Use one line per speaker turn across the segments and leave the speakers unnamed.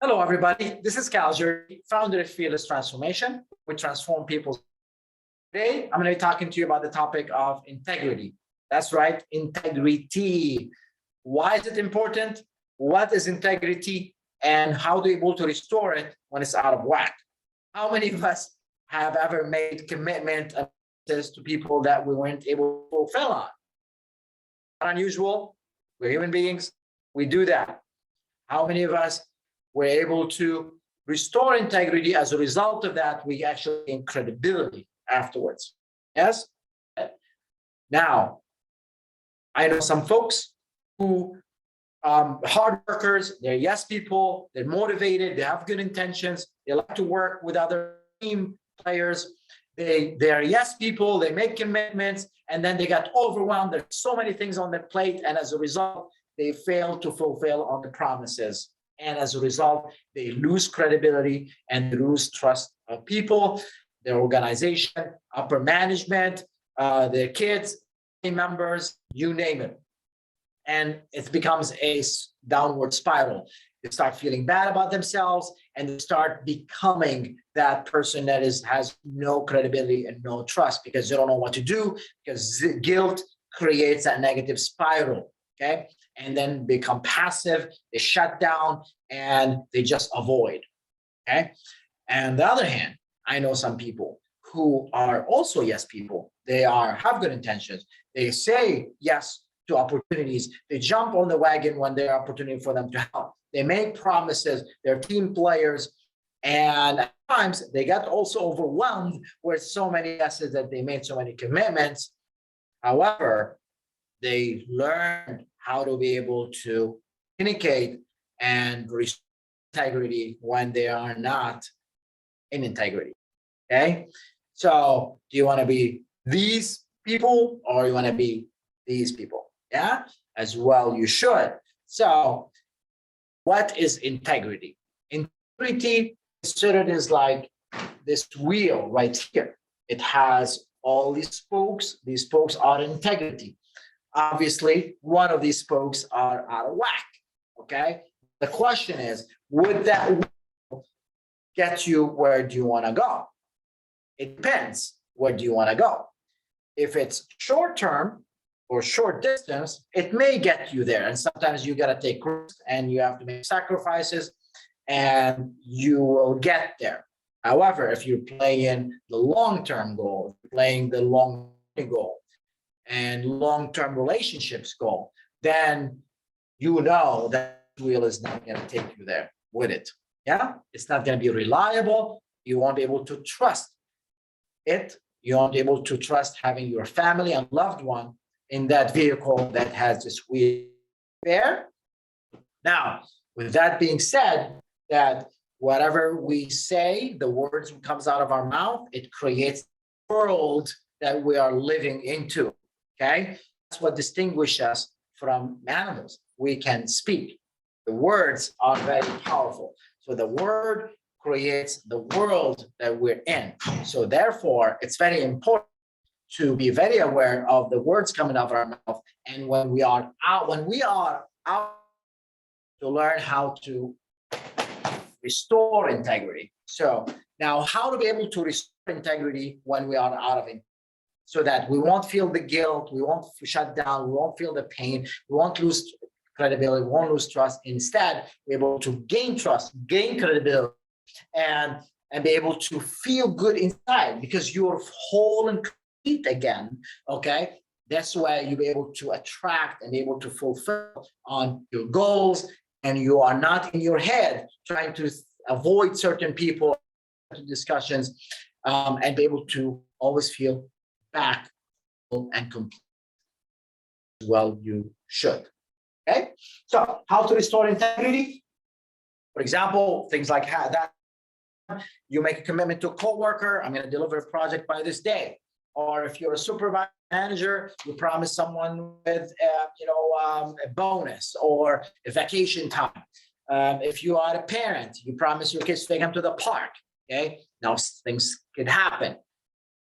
Hello, everybody. This is Calger, founder of Fearless Transformation. We transform people. Today, I'm going to be talking to you about the topic of integrity. That's right, integrity. Why is it important? What is integrity? And how to be able to restore it when it's out of whack? How many of us have ever made commitment to people that we weren't able to fulfill on? Not unusual. We're human beings. We do that. How many of us were able to restore integrity? As a result of that, we actually gain credibility afterwards. Yes? Now, I know some folks who hard workers, they're yes people, they're motivated, they have good intentions, they like to work with other team players, they're yes people, they make commitments, and then they got overwhelmed. There's so many things on their plate, and as a result, they fail to fulfill on the promises. And as a result, they lose credibility and lose trust of people, their organization, upper management, their kids, team members, you name it. And it becomes a downward spiral. They start feeling bad about themselves, and they start becoming that person that has no credibility and no trust because they don't know what to do, because guilt creates that negative spiral. Okay. And then become passive, they shut down, and they just avoid. Okay. And on the other hand, I know some people who are also yes people. They have good intentions. They say yes to opportunities. They jump on the wagon when there's opportunity for them to help. They make promises. They're team players. And at times they got also overwhelmed with so many yeses that they made so many commitments. However, they learned how to be able to communicate and restore integrity when they are not in integrity. Okay. So do you want to be these people or you want to be these people? Yeah, as well, you should. So what is integrity? Integrity considered is like this wheel right here. It has all these spokes. These spokes are integrity. Obviously, one of these spokes are out of whack. Okay. The question is, would that wheel get you where do you want to go? It depends. Where do you want to go? If it's short term or short distance, it may get you there. And sometimes you got to take risks and you have to make sacrifices and you will get there. However, if you're playing the long-term goal, playing the long goal and long-term relationships goal, then you know that wheel is not going to take you there with it. Yeah, it's not going to be reliable. You won't be able to trust it. You won't be able to trust having your family and loved one in that vehicle that has this wheel there. Now, with that being said, that whatever we say, the words that comes out of our mouth, it creates the world that we are living into. Okay, that's what distinguishes us from animals. We can speak. The words are very powerful. So the word creates the world that we're in. So therefore, it's very important to be very aware of the words coming out of our mouth. And when we are out, to learn how to restore integrity. So now how to be able to restore integrity when we are out of it, so that we won't feel the guilt, we won't shut down, we won't feel the pain, we won't lose credibility, we won't lose trust. Instead, we're able to gain trust, gain credibility, and be able to feel good inside because you're whole and complete again. Okay. That's why you'll be able to attract and be able to fulfill on your goals, and you are not in your head trying to avoid certain people, discussions, and be able to always feel back and complete. Well, you should. Okay. So how to restore integrity? For example, things like that. You make a commitment to a coworker, I'm going to deliver a project by this day. Or if you're a supervisor manager, you promise someone with a bonus or a vacation time. If you are a parent, you promise your kids to take them to the park. Okay, now things could happen,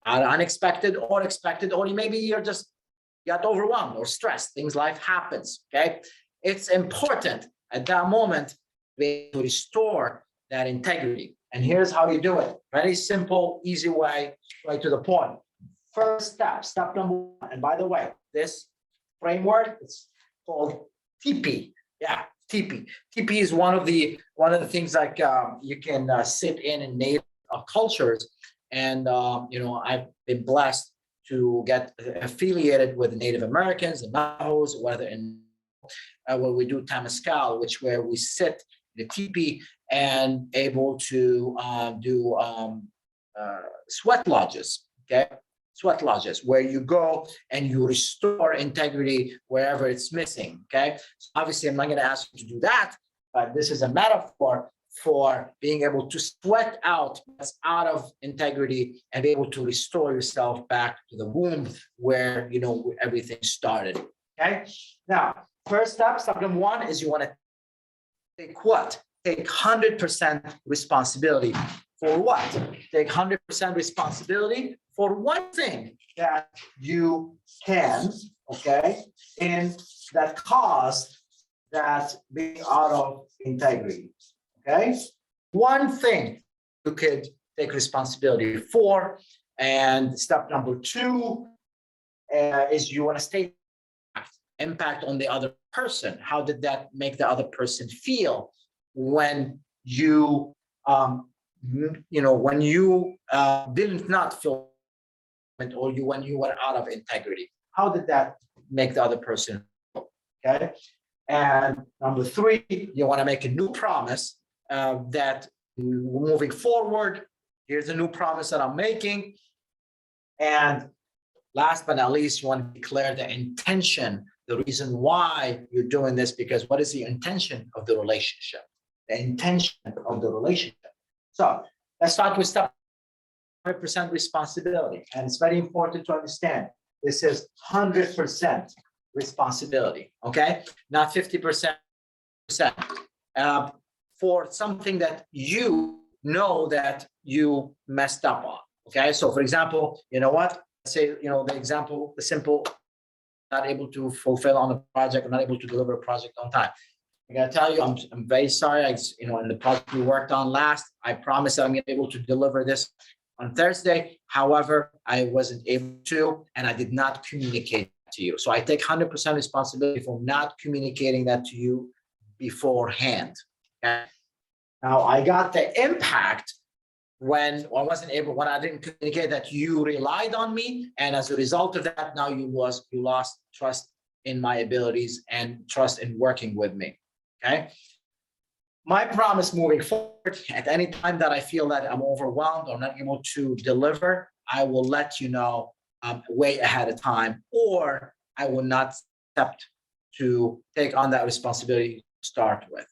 unexpected or expected, or maybe you're just got overwhelmed or stressed. Life happens. Okay, it's important at that moment way to restore that integrity. And here's how you do it. Very simple, easy way, right to the point. First step, step number one. And by the way, this framework is called TP. Yeah, TP. TP is one of the things like you can sit in native cultures, and I've been blessed to get affiliated with the Native Americans, the Navajos, whether in where we do Temescal, where we sit in the teepee and able to do sweat lodges. Okay, sweat lodges where you go and you restore integrity wherever it's missing. Okay, so obviously I'm not going to ask you to do that, but this is a metaphor for being able to sweat out what's out of integrity and be able to restore yourself back to the womb where everything started. Okay, now first step number one is you want to take what? Take 100% responsibility for what? Take 100% responsibility for one thing that you can, okay, and that caused that being out of integrity. Okay, one thing you could take responsibility for. And step number two is you want to state impact on the other person. How did that make the other person feel when you, when you did not feel, or when you were out of integrity? How did that make the other person feel? Okay, and number three, you want to make a new promise that moving forward, here's a new promise that I'm making. And last but not least, you want to declare the intention, the reason why you're doing this, because what is the intention of the relationship? The intention of the relationship. So let's start with step 100% responsibility. And it's very important to understand this is 100% responsibility, okay? Not 50%. For something that you know that you messed up on, okay? So for example, you know what? Say, the example, the simple, not able to fulfill on a project, or not able to deliver a project on time. I gotta tell you, I'm very sorry. In the project we worked on last, I promised that I'm gonna be able to deliver this on Thursday. However, I wasn't able to, and I did not communicate to you. So I take 100% responsibility for not communicating that to you beforehand. Okay? Now I got the impact when I didn't communicate that you relied on me, and as a result of that, now you lost trust in my abilities and trust in working with me. Okay. My promise moving forward, at any time that I feel that I'm overwhelmed or not able to deliver, I will let you know way ahead of time, or I will not accept to take on that responsibility to start with,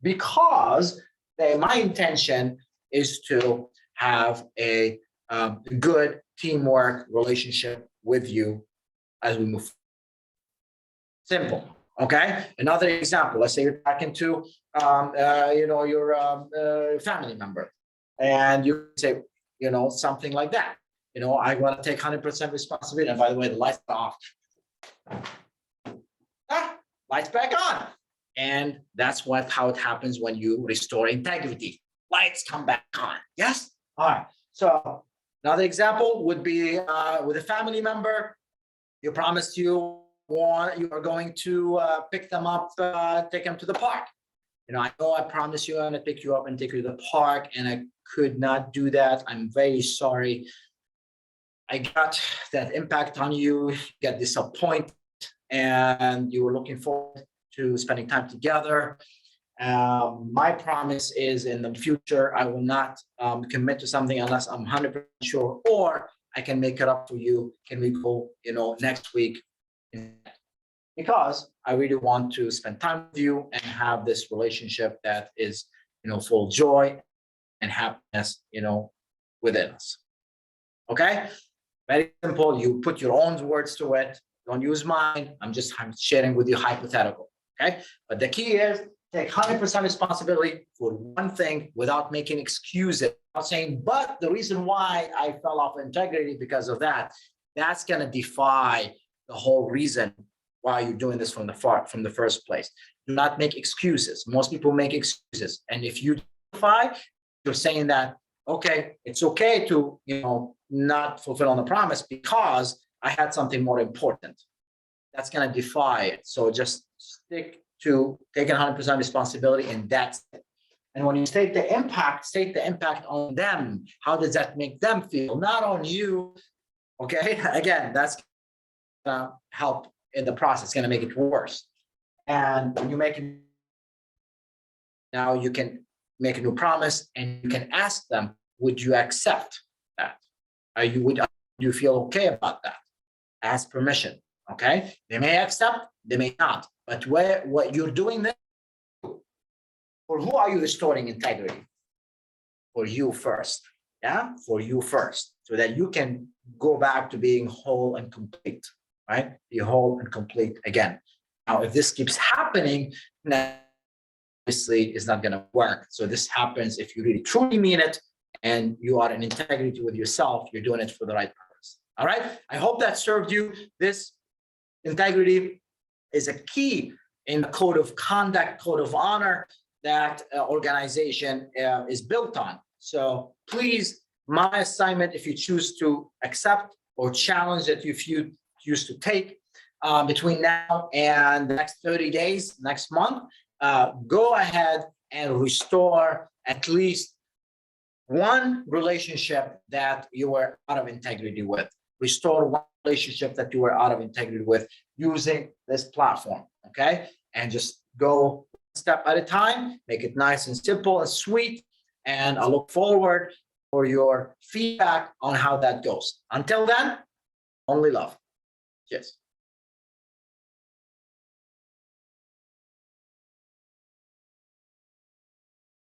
because my intention is to have a good teamwork relationship with you as we move forward. Simple. Okay. Another example. Let's say you're talking to your family member, and you say something like that. I want to take 100% responsibility. And by the way, the lights are off. Lights back on. And that's how it happens when you restore integrity. Lights come back on. Yes. All right. So another example would be with a family member. You promised you are going to pick them up, take them to the park. I know I promised you I'm going to pick you up and take you to the park, and I could not do that. I'm very sorry. I got that impact on you. You got disappointed, and you were looking forward to spending time together. My promise is in the future, I will not commit to something unless I'm 100% sure, or I can make it up for you. Can we go, next week? Because I really want to spend time with you and have this relationship that is, full of joy and happiness, within us. Okay? Very simple. You put your own words to it. Don't use mine. I'm sharing with you hypothetical. Okay? But the key is take 100% responsibility for one thing without making excuses. Not saying, but the reason why I fell off integrity because of that, that's going to defy the whole reason why you're doing this from the first place. Do not make excuses. Most people make excuses. And if you justify, you're saying that, okay, it's okay to, not fulfill on the promise because I had something more important. That's going to defy it. So just stick to taking 100% responsibility, and that's it. And when you state the impact on them. How does that make them feel? Not on you. Okay. Again, that's going to help in the process. It's going to make it worse. And when you make it, now you can make a new promise and you can ask them, would you accept that? Would you feel okay about that? Ask permission. Okay. They may accept, they may not. But what you're doing this, for who are you restoring integrity? For you first. Yeah. For you first. So that you can go back to being whole and complete. Right? Be whole and complete again. Now, if this keeps happening, then obviously it's not going to work. So this happens if you really truly mean it and you are in integrity with yourself, you're doing it for the right purpose. All right. I hope that served you. This integrity is a key in the code of conduct, code of honor that organization is built on. So please, my assignment, if you choose to accept or challenge that you choose to take between now and the next 30 days, next month, go ahead and restore at least one relationship that you were out of integrity with. Restore one relationship that you were out of integrity with using this platform, okay? And just go one step at a time, make it nice and simple and sweet, and I look forward for your feedback on how that goes. Until then, only love. Cheers.